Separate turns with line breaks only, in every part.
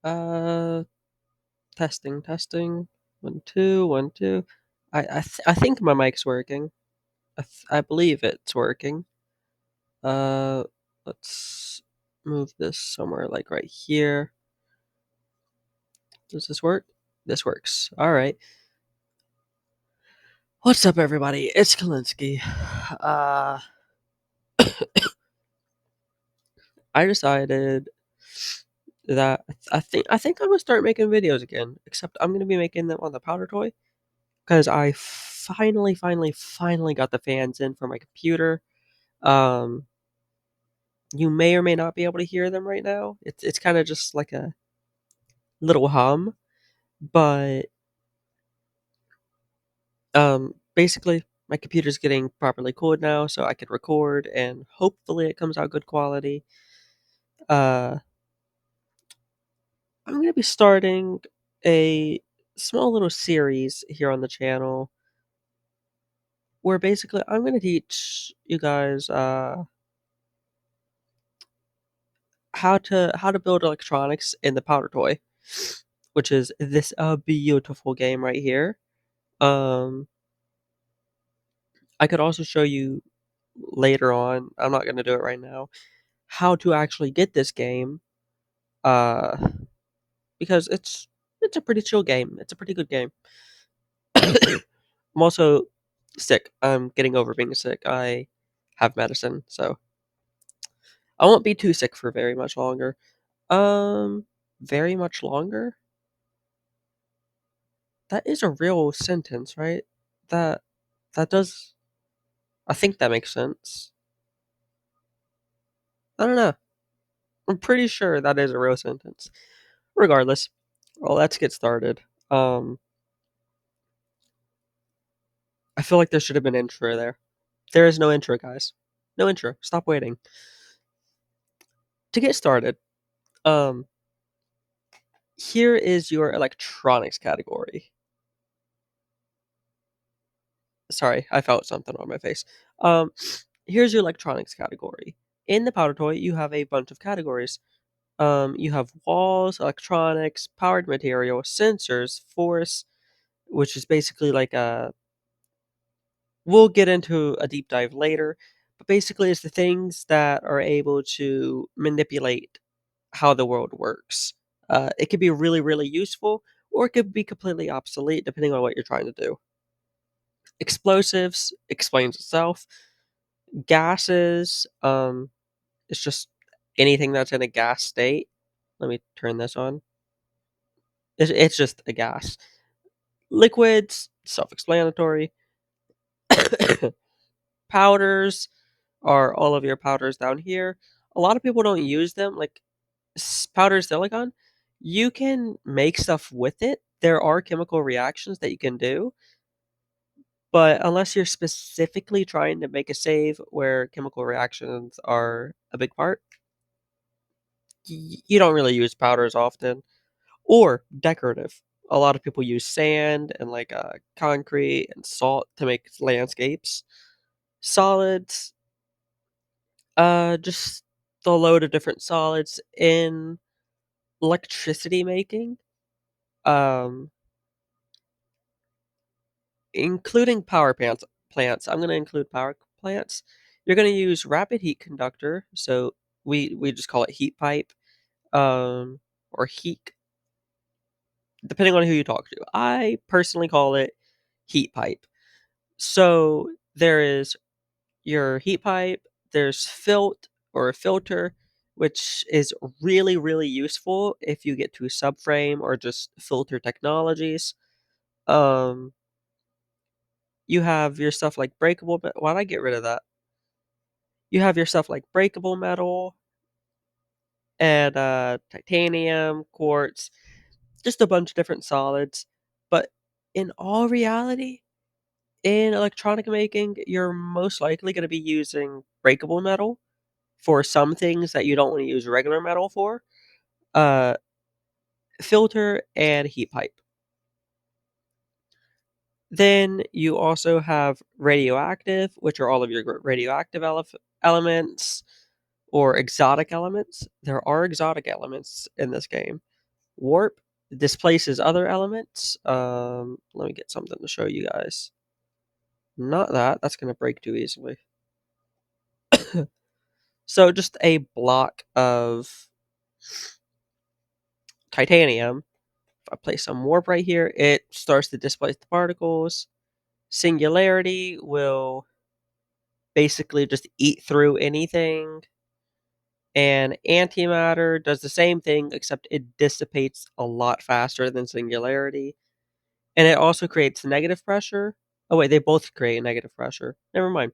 Uh, testing, testing. 1, 2, 1, 2. I think my mic's working. I believe it's working. Uh, let's move this somewhere like right here. Does this work? This works. All right. What's up, everybody? It's Kalinsky. Uh, I decided that I think I'm gonna start making videos again. Except I'm gonna be making them on the powder toy because I finally got the fans in for my computer. Um, you may or may not be able to hear them right now. It's kind of just like a little hum, but basically my computer's getting properly cooled now, so I could record and hopefully it comes out good quality. Uh, I'm gonna be starting a small little series here on the channel where basically I'm gonna teach you guys how to build electronics in the powder toy, which is this beautiful game right here. Um, I could also show you later on. I'm not gonna do it right now. How to actually get this game, uh, because it's a pretty chill game. It's a pretty good game. I'm also sick. I'm getting over being sick. I have medicine, so I won't be too sick for very much longer. Very much longer? That is a real sentence, right? That that does I think that makes sense. I don't know. I'm pretty sure that is a real sentence. Regardless, well, let's get started. Um, I feel like there should have been an intro there. There is no intro, guys. No intro. Stop waiting. To get started, um, here is your electronics category. Sorry, I felt something on my face. Um, here's your electronics category. In the powder toy, you have a bunch of categories. You have walls, electronics, powered material, sensors, force, which is basically like a. We'll get into a deep dive later, but basically, it's the things that are able to manipulate how the world works. It could be really, really useful, or it could be completely obsolete depending on what you're trying to do. Explosives explains itself. Gases, it's just anything that's in a gas state. Let me turn this on. It's just a gas. Liquids, self-explanatory. Powders are all of your powders down here. A lot of people don't use them, like powder silicon. You can make stuff with it. There are chemical reactions that you can do, but unless you're specifically trying to make a save where chemical reactions are a big part, you don't really use powders often. Or decorative. A lot of people use sand and like concrete and salt to make landscapes. Solids, just the load of different solids in electricity making, um, including power plants. Plants. I'm going to include power plants. You're going to use rapid heat conductor, so we just call it heat pipe, or heat, depending on who you talk to. I personally call it heat pipe. So there is your heat pipe, there's filter, which is really, really useful if you get to subframe or just filter technologies. Um, you have your stuff like why'd I get rid of that? You have your stuff like breakable metal and titanium, quartz, just a bunch of different solids. But in all reality, in electronic making, you're most likely going to be using breakable metal for some things that you don't want to use regular metal for, uh, filter and heat pipe. Then you also have radioactive, which are all of your radioactive elements or exotic elements. There are exotic elements in this game, Warp displaces other elements. Let me get something to show you guys. Not that. That's gonna break too easily. So just a block of titanium. If I place some warp right here, it starts to displace the particles. Singularity will basically just eat through anything. And antimatter does the same thing, except it dissipates a lot faster than singularity. And it also creates negative pressure. Oh, wait, they both create negative pressure. Never mind.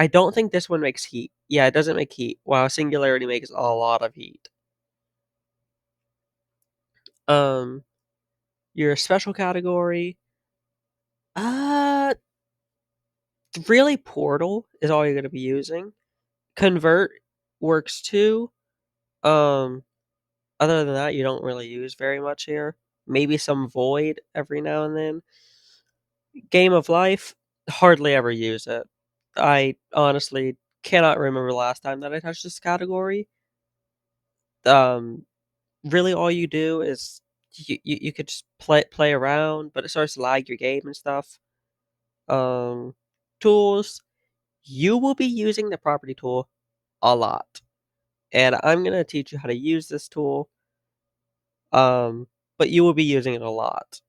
I don't think this one makes heat. Yeah, it doesn't make heat, while singularity makes a lot of heat. Um, your special category. Uh, really, portal is all you're gonna be using. Convert works too. Um, Other than that, you don't really use very much here. Maybe some void every now and then. Game of life, hardly ever use it. I honestly cannot remember the last time that I touched this category. Um, really, all you do is you could just play around, but it starts to lag your game and stuff. Um, Tools, you will be using the property tool a lot, and I'm gonna teach you how to use this tool. But you will be using it a lot.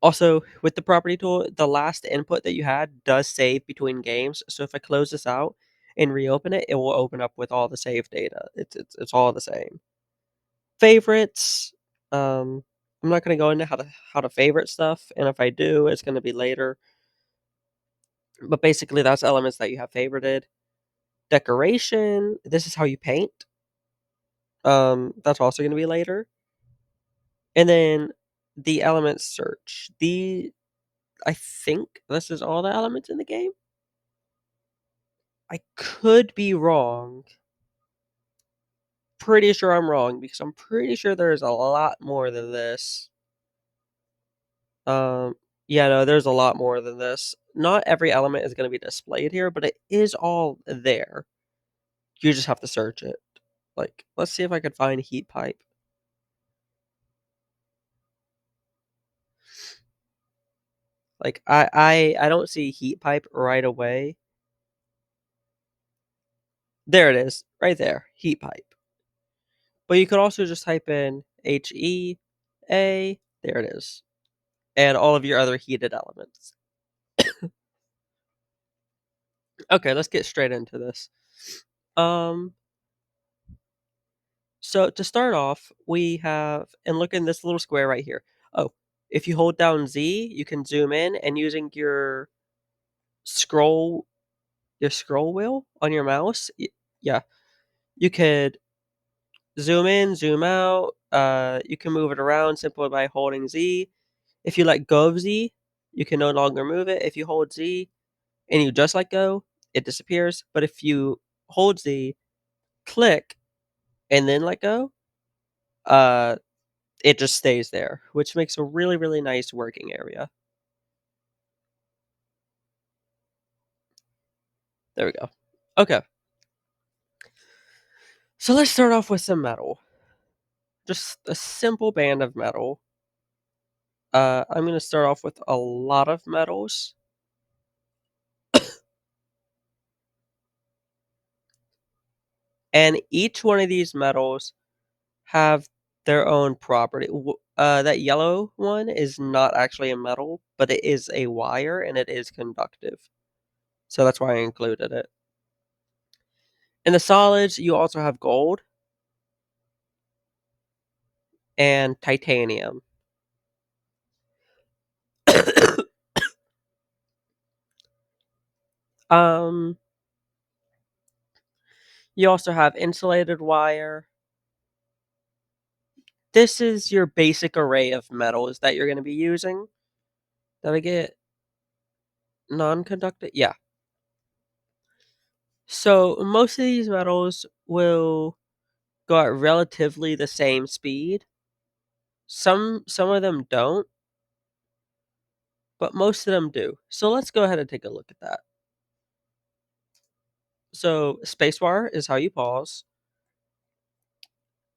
Also, with the property tool, the last input that you had does save between games. So if I close this out and reopen it, it will open up with all the save data. It's all the same. Favorites. I'm not gonna go into how to favorite stuff, and if I do, it's gonna be later. But basically, that's elements that you have favorited. Decoration. This is how you paint. That's also gonna be later. And then the element search. I think this is all the elements in the game. I could be wrong. Pretty sure I'm wrong because I'm pretty sure there's a lot more than this. Um, yeah, no, there's a lot more than this. Not every element is going to be displayed here, but it is all there. You just have to search it. Like, let's see if I could find heat pipe. Like, I don't see heat pipe right away. There it is, right there, heat pipe. But you could also just type in HEA. There it is, and all of your other heated elements. Okay, let's get straight into this. Um, so to start off, we have and look in this little square right here. Oh, if you hold down Z, you can zoom in, and using scroll your scroll wheel on your mouse, yeah, you could zoom in, zoom out. You can move it around simply by holding Z. If you let go of Z, you can no longer move it. If you hold Z and you just let go, it disappears. But if you hold Z, click, and then let go, uh, it just stays there, which makes a really, really nice working area. There we go. Okay, so let's start off with some metal. Just a simple band of metal. I'm going to start off with a lot of metals. And each one of these metals have their own property. That yellow one is not actually a metal, but it is a wire and it is conductive. So that's why I included it. In the solids, you also have gold and titanium. um, you also have insulated wire. This is your basic array of metals that you're going to be using. Did I get non-conductive? Yeah. So most of these metals will go at relatively the same speed. Some of them don't, but most of them do. So let's go ahead and take a look at that. So spacebar is how you pause.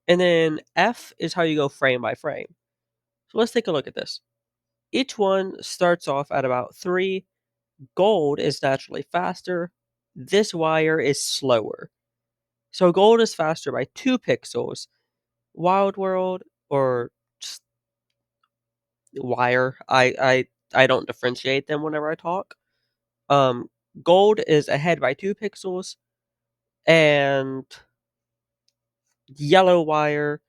And then F is how you go frame by frame. So let's take a look at this. Each one starts off at about 3. Gold is naturally faster. This wire is slower. So gold is faster by 2 pixels. Wild World or just wire, I don't differentiate them whenever I talk. Um, Gold is ahead by 2 pixels, and yellow wire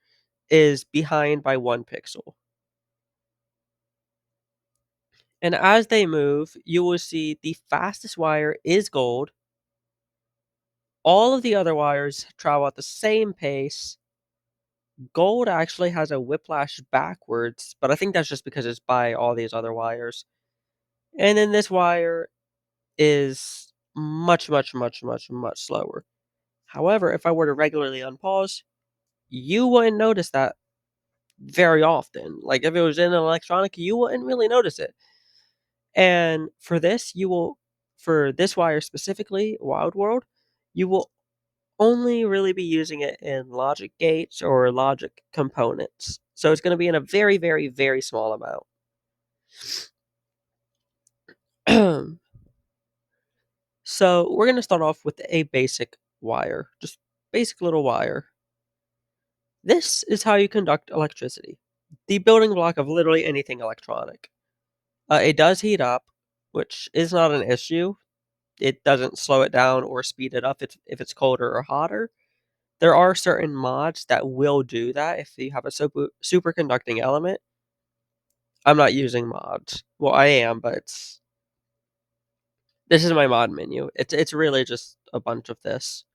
is behind by 1 pixel. And as they move, you will see the fastest wire is gold. All of the other wires travel at the same pace. Gold actually has a whiplash backwards, but I think that's just because it's by all these other wires. And then this wire is much, much, much, much, much slower. However, if I were to regularly unpause, you wouldn't notice that very often. Like if it was in an electronic, you wouldn't really notice it. And for this wire specifically, Wild World, you will only really be using it in logic gates or logic components. So it's going to be in a very, very, very small amount. So we're going to start off with a basic wire, just basic little wire. This is how you conduct electricity, the building block of literally anything electronic. It does heat up, which is not an issue. It doesn't slow it down or speed it up if it's colder or hotter. There are certain mods that will do that if you have a superconducting element. I'm not using mods. Well, I am, but this is my mod menu. It's really just a bunch of this.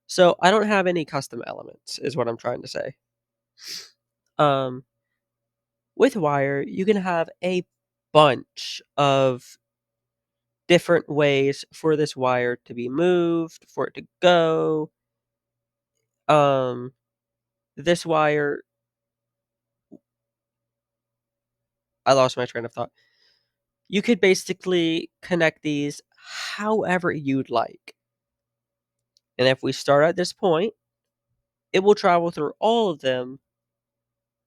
So I don't have any custom elements, is what I'm trying to say. Um, with wire, you can have a bunch of different ways for this wire to be moved, for it to go. Um, this wire, I lost my train of thought. You could basically connect these however you'd like. And if we start at this point, it will travel through all of them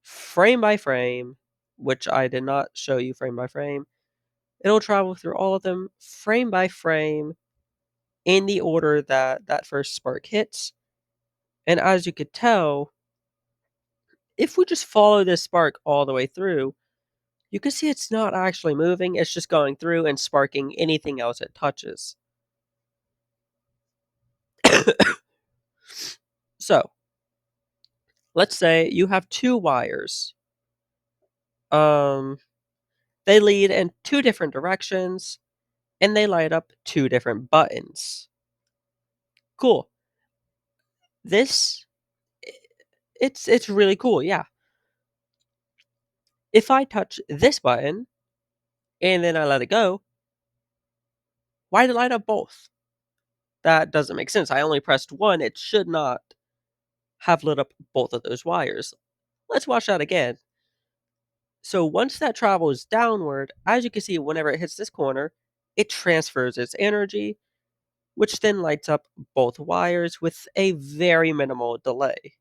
frame by frame, which I did not show you frame by frame. It'll travel through all of them frame by frame in the order that that first spark hits. And as you could tell, if we just follow this spark all the way through, you can see it's not actually moving, it's just going through and sparking anything else it touches. So, let's say you have 2 wires. Um, they lead in 2 different directions, and they light up 2 different buttons. Cool. This it's really cool, yeah. If I touch this button, and then I let it go, why did it light up both? That doesn't make sense. I only pressed 1, it should not have lit up both of those wires. Let's watch that again. So once that travels downward, as you can see, whenever it hits this corner, it transfers its energy, which then lights up both wires with a very minimal delay.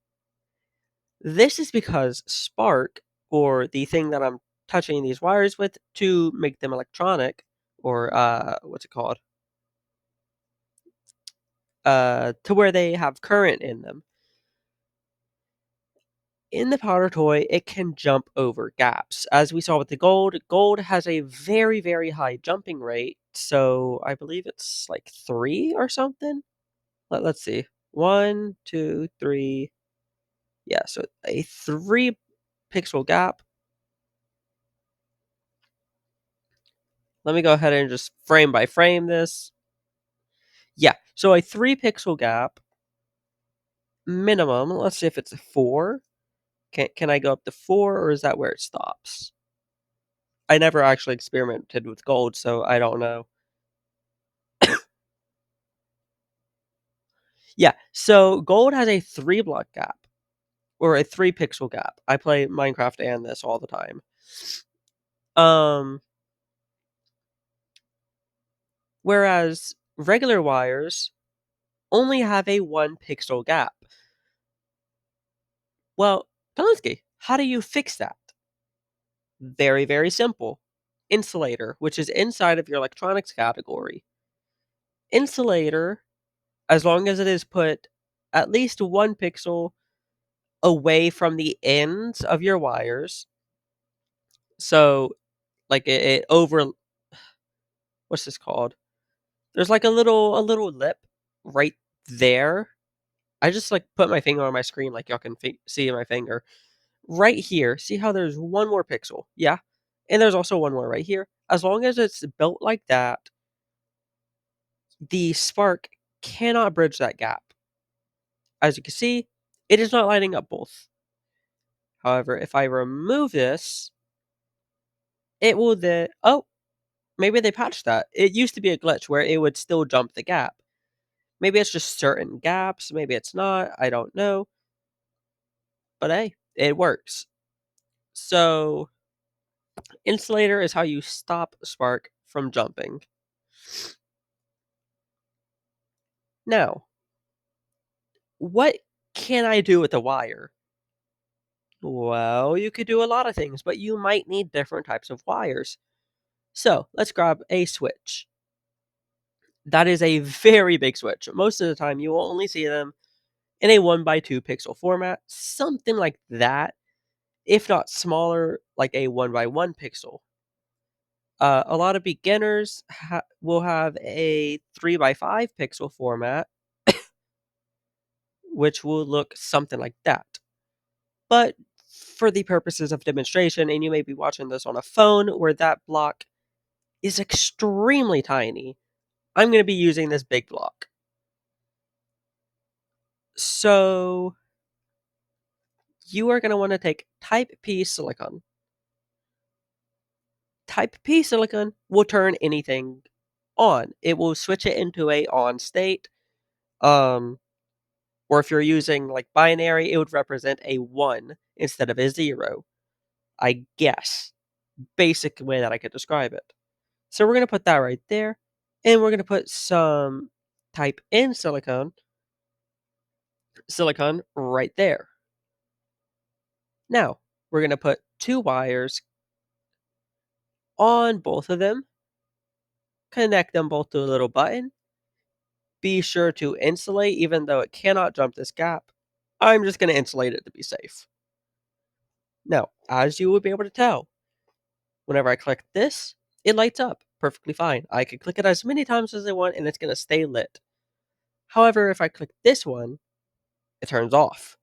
This is because spark, or the thing that I'm touching these wires with to make them electronic, or what's it called? To where they have current in them. In the powder toy, it can jump over gaps. As we saw with the gold, gold has a very, very high jumping rate. So I believe it's like 3 or something. Let's see. 1, 2, 3. Yeah, so a 3 pixel gap. Let me go ahead and just frame by frame this. Yeah, so a 3 pixel gap minimum. Let's see if it's a 4. Can I go up to 4, or is that where it stops? I never actually experimented with gold, so I don't know. Yeah, so gold has a 3 block gap, or a 3 pixel gap. I play Minecraft and this all the time. Um, Whereas regular wires only have a 1 pixel gap. Well, Kalinsky, how do you fix that? Very, very simple. Insulator, which is inside of your electronics category. Insulator, as long as it is put at least 1 pixel away from the ends of your wires, so, like, it over what's this called? There's, like, a little lip right there. I just, like, put my finger on my screen like y'all can see my finger. Right here, see how there's 1 more pixel? Yeah, and there's also 1 more right here. As long as it's built like that, the spark cannot bridge that gap. As you can see, it is not lighting up both. However, if I remove this, it will then oh, maybe they patched that. It used to be a glitch where it would still jump the gap. Maybe it's just certain gaps, maybe it's not, I don't know, but hey, it works. So, insulator is how you stop spark from jumping. Now, what can I do with the wire? Well, you could do a lot of things, but you might need different types of wires. So, let's grab a switch. That is a very big switch. Most of the time, you will only see them in a 1 by 2 pixel format, something like that, if not smaller, like a 1 by 1 pixel. A lot of beginners will have a 3 by 5 pixel format, which will look something like that. But for the purposes of demonstration, and you may be watching this on a phone where that block is extremely tiny, I'm going to be using this big block. So you are going to want to take type P silicon. Type P silicon will turn anything on. It will switch it into a on state. Um, or if you're using like binary, it would represent a 1 instead of a 0. I guess. Basic way that I could describe it. So we're going to put that right there. And we're going to put some type N silicon right there. Now, we're going to put 2 wires on both of them, connect them both to a little button. Be sure to insulate even though it cannot jump this gap. I'm just going to insulate it to be safe. Now, as you will be able to tell, whenever I click this, it lights up perfectly fine. I can click it as many times as I want and it's going to stay lit. However, if I click this one, it turns off.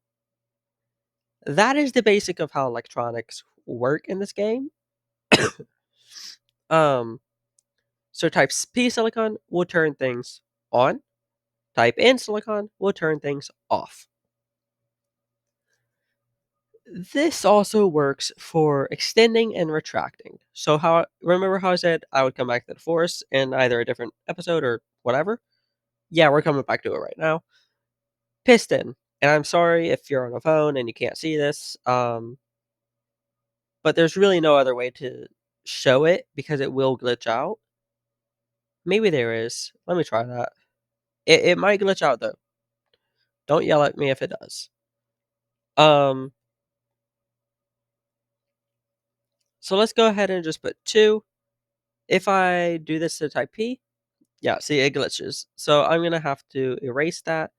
That is the basic of how electronics work in this game. Um, so type P silicon will turn things on. Type N silicon will turn things off. This also works for extending and retracting. So how remember how I said I would come back to the force in either a different episode or whatever? Yeah, we're coming back to it right now. Piston. And I'm sorry if you're on a phone and you can't see this. But there's really no other way to show it because it will glitch out. Maybe there is. Let me try that. It might glitch out though. Don't yell at me if it does. Um, so let's go ahead and just put 2. If I do this to type P, yeah, see it glitches. So I'm gonna have to erase that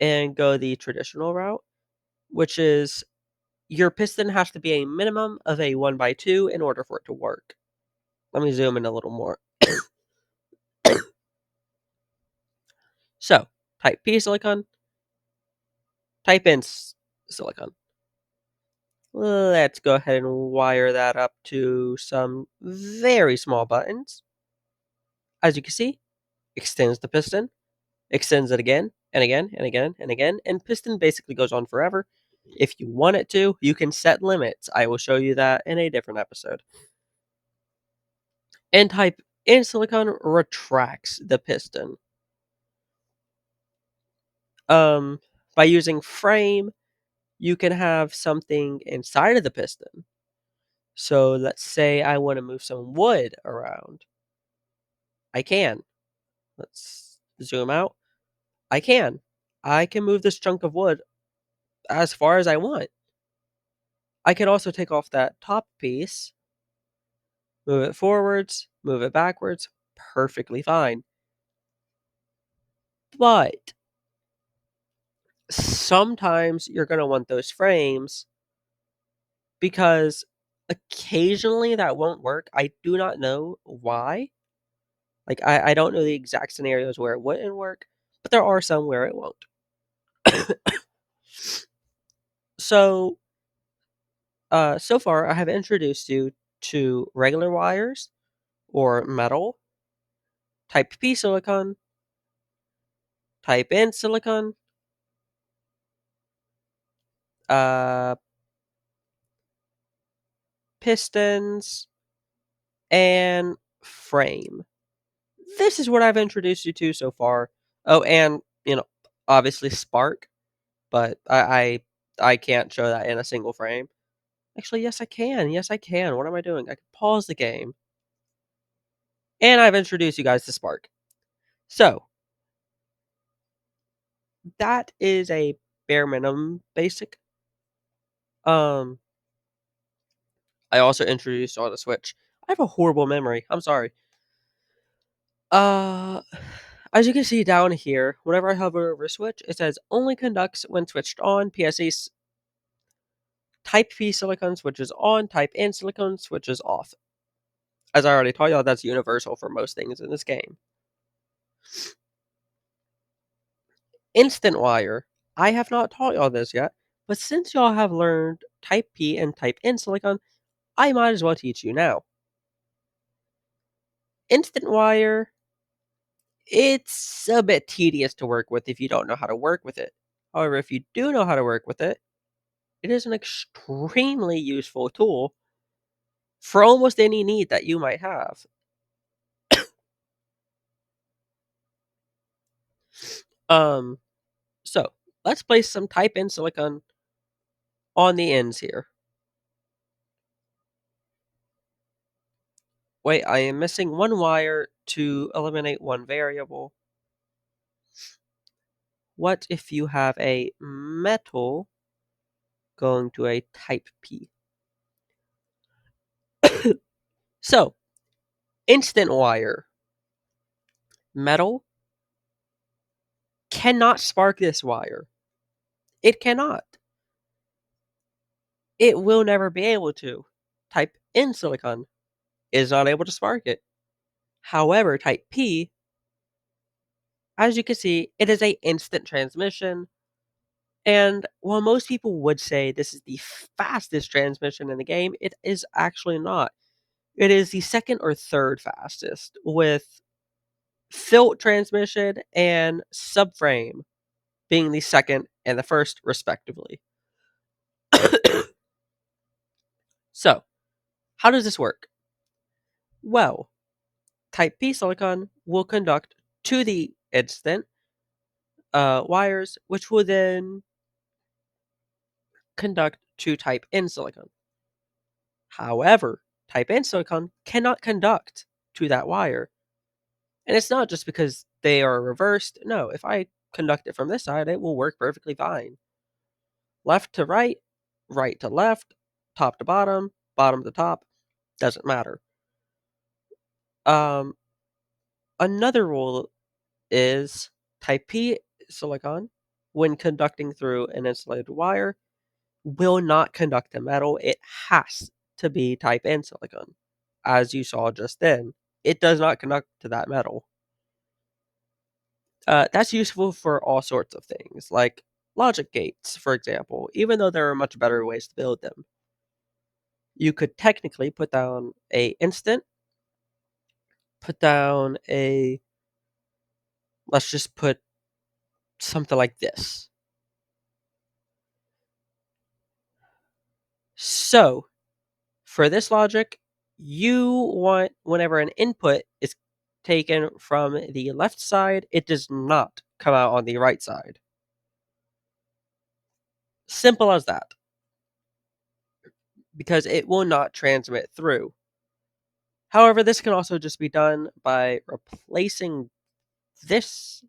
and go the traditional route, which is your piston has to be a minimum of a 1 by 2 in order for it to work. Let me zoom in a little more. So type P silicon, type in silicon. Let's go ahead and wire that up to some very small buttons. As you can see, extends the piston, extends it again and again and again and again, and piston basically goes on forever. If you want it to, you can set limits. I will show you that in a different episode. N type in silicon retracts the piston. Um, by using frame, you can have something inside of the piston. So let's say I want to move some wood around. I can. Let's zoom out. I can. I can move this chunk of wood as far as I want. I can also take off that top piece, move it forwards, move it backwards, perfectly fine. But sometimes you're going to want those frames because occasionally that won't work. I do not know why. Like, I don't know the exact scenarios where it wouldn't work, but there are some where it won't. So, so far, I have introduced you to regular wires or metal, type P silicon, type N silicon, uh, pistons, and frame. This is what I've introduced you to so far. Oh, and obviously spark, but I can't show that in a single frame. Actually, yes, I can. Yes, I can. What am I doing? I can pause the game, and I've introduced you guys to spark. So that is a bare minimum basic. Um, I also introduced you on the Switch. I have a horrible memory. I'm sorry. Uh, as you can see down here, whenever I hover over Switch, it says only conducts when switched on. PSA Type P silicon switches on, Type N silicon switches off. As I already told y'all, that's universal for most things in this game. Instant wire. I have not taught y'all this yet, but since y'all have learned Type P and Type N silicon, I might as well teach you now. Instant wire, it's a bit tedious to work with if you don't know how to work with it. However, if you do know how to work with it, it is an extremely useful tool for almost any need that you might have. Um, so let's place some Type N silicon on the ends here. Wait, I am missing one wire to eliminate one variable. What if you have a metal going to a type P? So, instant wire. Metal cannot spark this wire. It cannot. It will never be able to. Type N silicon is not able to spark it. However, type P, as you can see, it is a instant transmission. And while most people would say this is the fastest transmission in the game, it is actually not. It is the second or third fastest, with Filt transmission and subframe being the second and the first, respectively. So, how does this work? Well, Type P silicon will conduct to the instant wires, which will then conduct to Type N silicon. However, Type N silicon cannot conduct to that wire. And it's not just because they are reversed. No, if I conduct it from this side, it will work perfectly fine. Left to right, right to left, top to bottom, bottom to top, doesn't matter. Um, Another rule is Type P silicon, when conducting through an insulated wire, will not conduct to metal. It has to be Type N silicon, as you saw just then. It does not conduct to that metal. That's useful for all sorts of things, like logic gates, for example, even though there are much better ways to build them. You could technically put down a instant, put down a, let's just put something like this. So, for this logic, you want whenever an input is taken from the left side, it does not come out on the right side. Simple as that, because it will not transmit through. However, this can also just be done by replacing this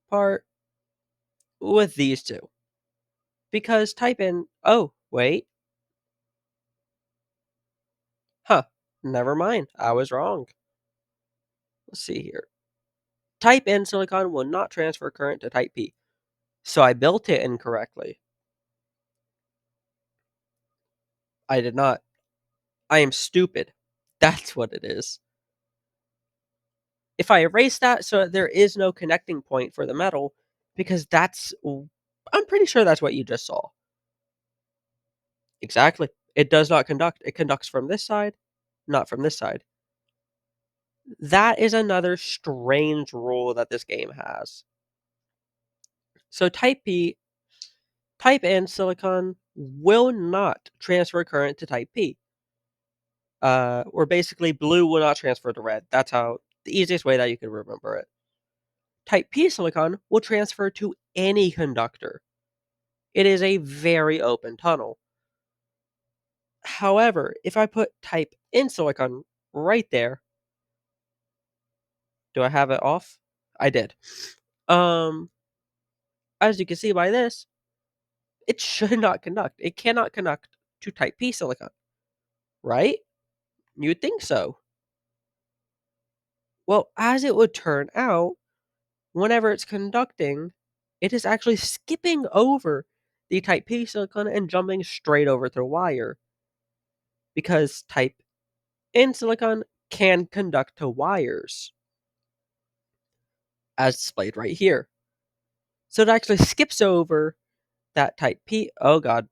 part with these two. Because type in oh, wait, huh, never mind, I was wrong. Let's see here. Type N silicon will not transfer current to type P. So I built it incorrectly. I did not. I am stupid. That's what it is. If I erase that so that there is no connecting point for the metal, because I'm pretty sure that's what you just saw. Exactly. It does not conduct. It conducts from this side, not from this side. That is another strange rule that this game has. So type N silicon will not transfer current to type P. Or basically blue will not transfer to red. That's how the easiest way that you can remember it. Type P silicon will transfer to any conductor. It is a very open tunnel. However, if I put type N silicon right there, do I have it off? I did. Um, as you can see by this, it should not conduct. It cannot conduct to type P silicon, right? You'd think so. Well, as it would turn out, whenever it's conducting, it is actually skipping over the type P silicon and jumping straight over to the wire because type N silicon can conduct to wires, as displayed right here. So it actually skips over that type P. Oh god,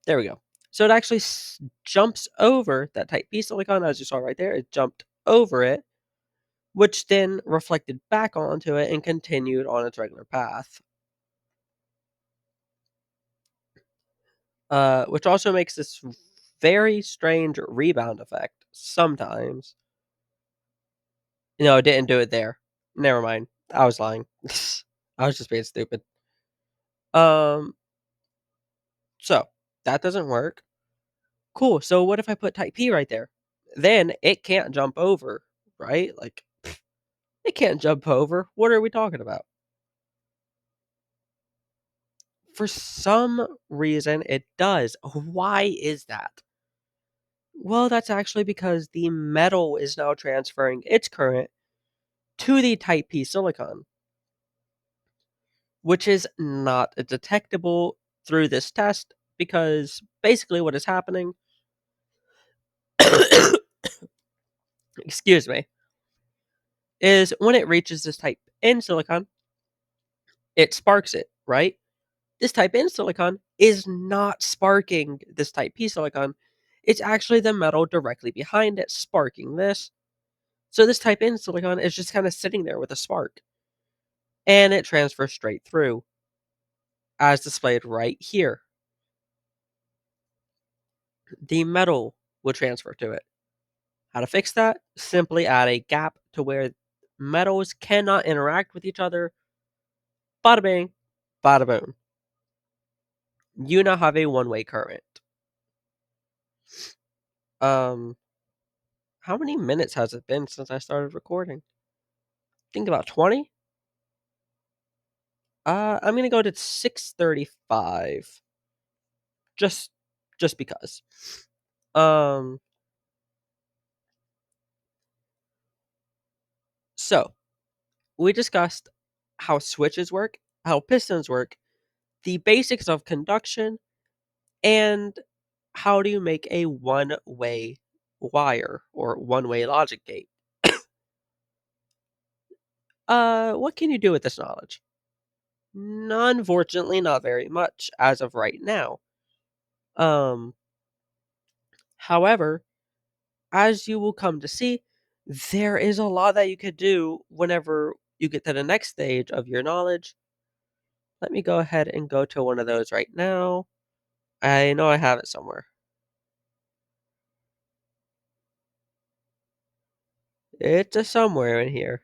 there we go. So it actually jumps over that type P silicon, as you saw right there. It jumped over it, which then reflected back onto it and continued on its regular path. Which also makes this very strange rebound effect sometimes. No, it didn't do it there. Never mind. I was lying. I was just being stupid. Um, so that doesn't work. Cool. So what if I put type P right there? Then it can't jump over, right? Like it can't jump over. What are we talking about? For some reason, it does. Why is that? Well, that's actually because the metal is now transferring its current to the type P silicon, which is not detectable through this test because basically what is happening, excuse me, is when it reaches this type N silicon, it sparks it, right? This type N silicon is not sparking this type P silicon. It's actually the metal directly behind it sparking this. So this type N silicon is just kind of sitting there with a spark. And it transfers straight through, as displayed right here. The metal will transfer to it. How to fix that? Simply add a gap to where metals cannot interact with each other. Bada bing, bada boom. You now have a one-way current. Um, how many minutes has it been since I started recording? Think about 20. I'm gonna go to 6:35. Just, just because. Um, so we discussed how switches work, how pistons work, the basics of conduction, and how do you make a one-way wire or one-way logic gate. What can you do with this knowledge? Unfortunately, not very much as of right now. Um, However, as you will come to see, there is a lot that you could do whenever you get to the next stage of your knowledge. Let me go ahead and go to one of those right now. I know I have it somewhere. It's somewhere in here.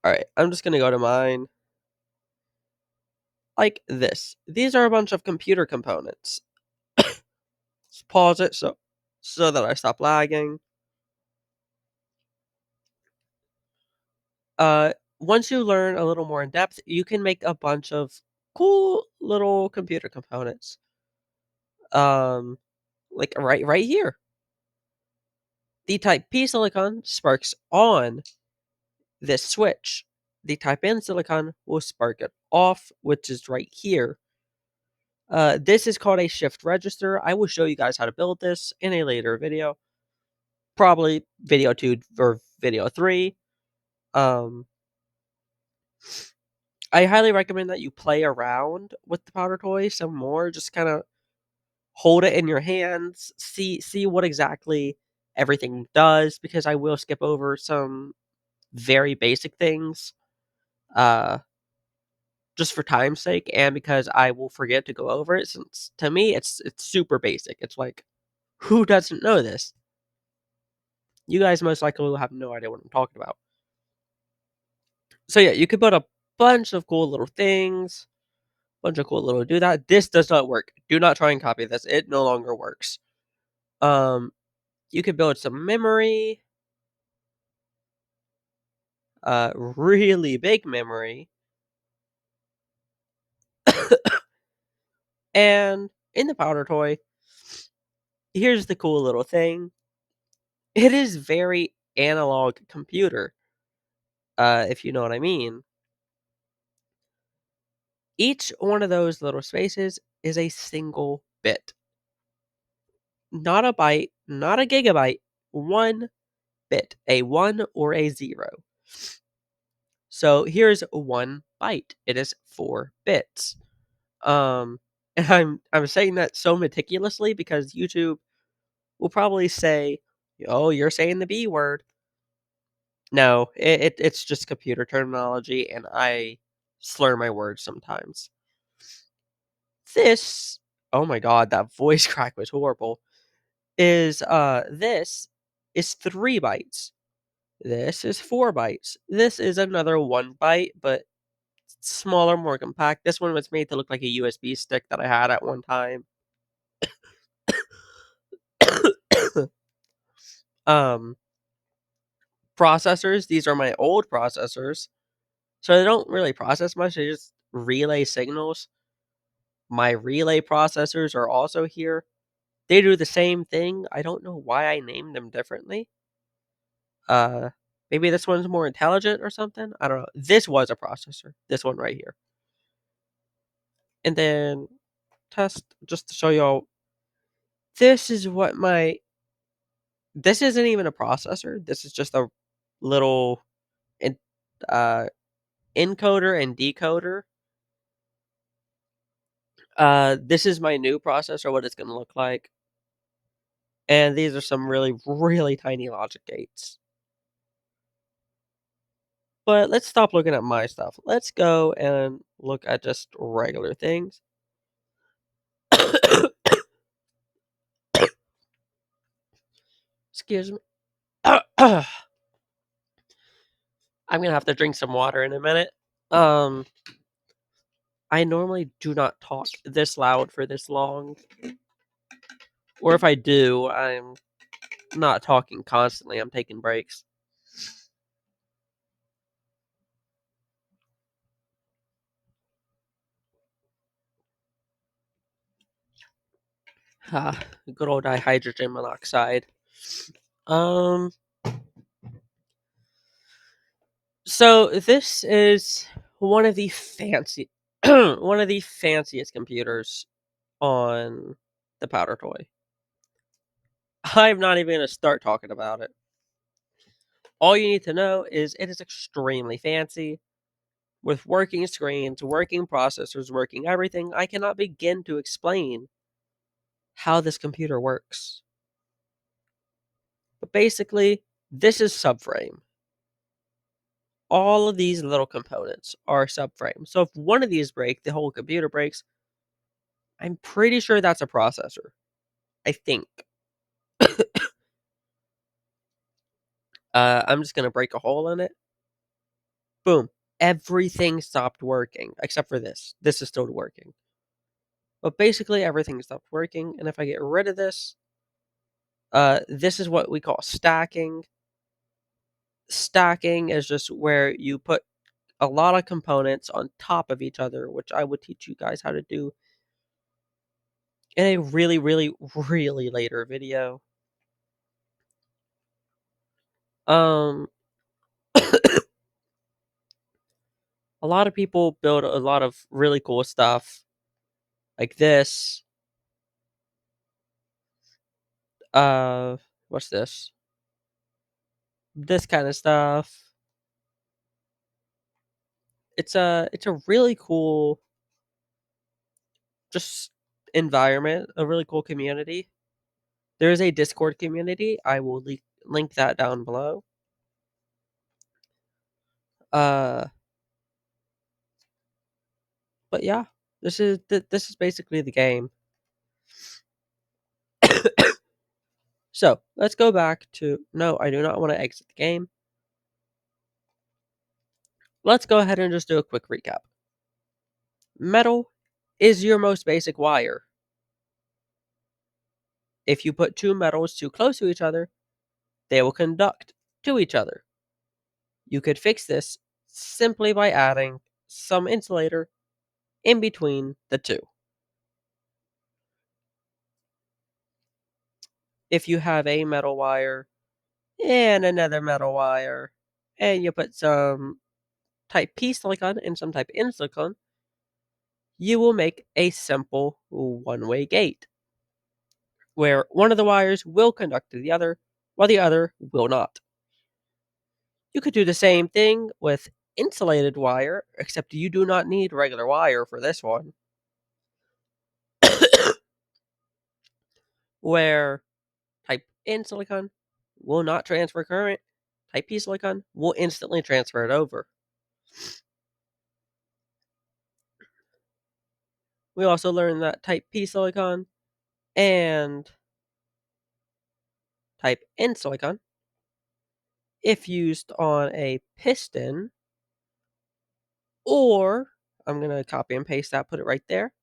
All right, I'm just gonna go to mine like this. These are a bunch of computer components. Let's pause it so that I stop lagging. Uh, Once you learn a little more in depth, you can make a bunch of cool little computer components. Um, like right here, the Type P silicon sparks on this switch. The Type N silicon will spark it off, which is right here. This is called a shift register. I will show you guys how to build this in a later video, probably video 2 or video 3. Um, I highly recommend that you play around with the powder toy some more. Just kind of hold it in your hands, see what exactly everything does, because I will skip over some very basic things, uh, just for time's sake, and because I will forget to go over it. Since to me, it's super basic. It's like, who doesn't know this? You guys most likely will have no idea what I'm talking about. So yeah, you could put a bunch of cool little things, bunch of cool little do that. This does not work. Do not try and copy this. It no longer works. Um, you could build some memory, really big memory, and in the powder toy, here's the cool little thing. It is very analog computer, if you know what I mean. Each one of those little spaces is a single bit. Not a byte, not a gigabyte, 1 bit, a 1 or a 0. So here's 1 byte. It is 4 bits. Um, and I'm saying that so meticulously because YouTube will probably say, "Oh, you're saying the B word." No, it's just computer terminology, and I slur my words sometimes. This, oh my god, that voice crack was horrible. This is 3 bytes. This is 4 bytes. This is another 1 byte, but smaller, more compact. This one was made to look like a USB stick that I had at one time. Um, Processors, these are my old processors, so they don't really process much, they just relay signals. My relay processors are also here. They do the same thing. I don't know why I named them differently. Uh, Maybe this one's more intelligent or something? I don't know. This was a processor, this one right here. And then test just to show y'all, this is what my this isn't even a processor. This is just a little en uh, encoder and decoder. This is my new processor, what it's gonna look like. And these are some really, really tiny logic gates. But let's stop looking at my stuff. Let's go and look at just regular things. Excuse me. I'm gonna have to drink some water in a minute. Um, I normally do not talk this loud for this long, or if I do, I'm not talking constantly. I'm taking breaks. Ah, good old dihydrogen monoxide. Um, so this is one of the fancy, one of the fanciest computers on the powder toy. I'm not even gonna start talking about it. All you need to know is it is extremely fancy with working screens, working processors, working everything. I cannot begin to explain how this computer works. But basically, this is subframe. All of these little components are subframe. So if one of these break, the whole computer breaks. I'm pretty sure that's a processor. I think. I'm just gonna break a hole in it. Boom. Everything stopped working except for this. This is still working. But basically everything stopped working, and if I get rid of this is what we call stacking. Stacking is just where you put a lot of components on top of each other, which I would teach you guys how to do in a really, really, really later video. Um, a lot of people build a lot of really cool stuff like this. Uh, what's this? This kind of stuff. It's a really cool just environment, a really cool community. There is a Discord community. I will link that down below. Uh, but yeah, this is basically the game. So let's go back to no, I do not want to exit the game. Let's go ahead and just do a quick recap. Metal is your most basic wire. If you put two metals too close to each other, they will conduct to each other. You could fix this simply by adding some insulator in between the two. If you have a metal wire and another metal wire, and you put some type P silicon and some type N silicon, you will make a simple one-way gate, where one of the wires will conduct to the other, while the other will not. You could do the same thing with insulated wire, except you do not need regular wire for this one, where type N silicon will not transfer current, type P silicon will instantly transfer it over. We also learned that type P silicon and type N silicon, if used on a piston, or I'm going to copy and paste that, put it right there,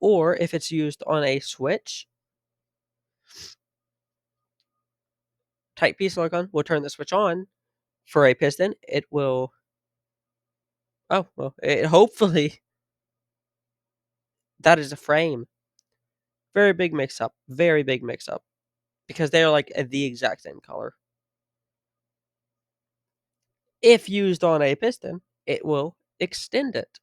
or if it's used on a switch, type P silicon will turn the switch on. For a piston, it will, oh, well, it hopefully, that is a frame. Very big mix up, because they are like the exact same color. If used on a piston, it will extend it.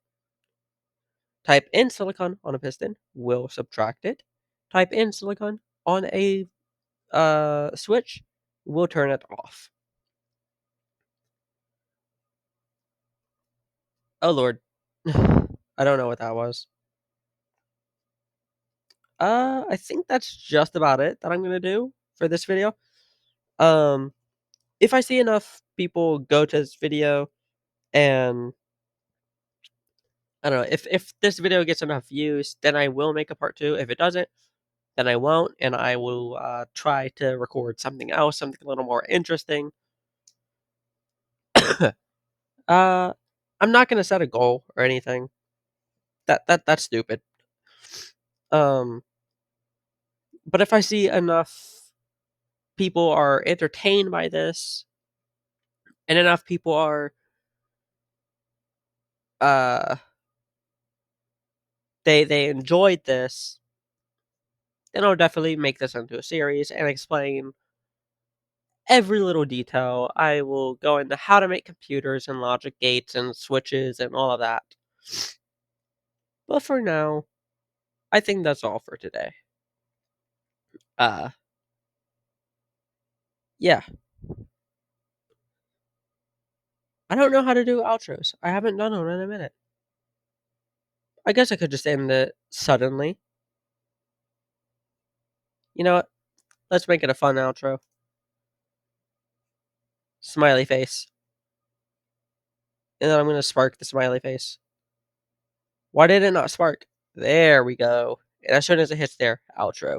Type in silicon on a piston will subtract it. Type in silicon on a switch will turn it off. Oh lord, I don't know what that was. I think that's just about it that I'm gonna do for this video. Um, if I see enough people go to this video and I don't know, if this video gets enough views, then I will make a part 2. If it doesn't, then I won't, and I will, try to record something else, something a little more interesting. Uh, I'm not gonna set a goal or anything. That's stupid. Um, but if I see enough people are entertained by this, and enough people are, uh, they enjoyed this, then I'll definitely make this into a series and explain every little detail. I will go into how to make computers and logic gates and switches and all of that. But for now, I think that's all for today. Uh, yeah. I don't know how to do outros. I haven't done one in a minute. I guess I could just end it suddenly. You know what? Let's make it a fun outro. Smiley face. And then I'm gonna spark the smiley face. Why did it not spark? There we go. And as soon as it hits there, outro.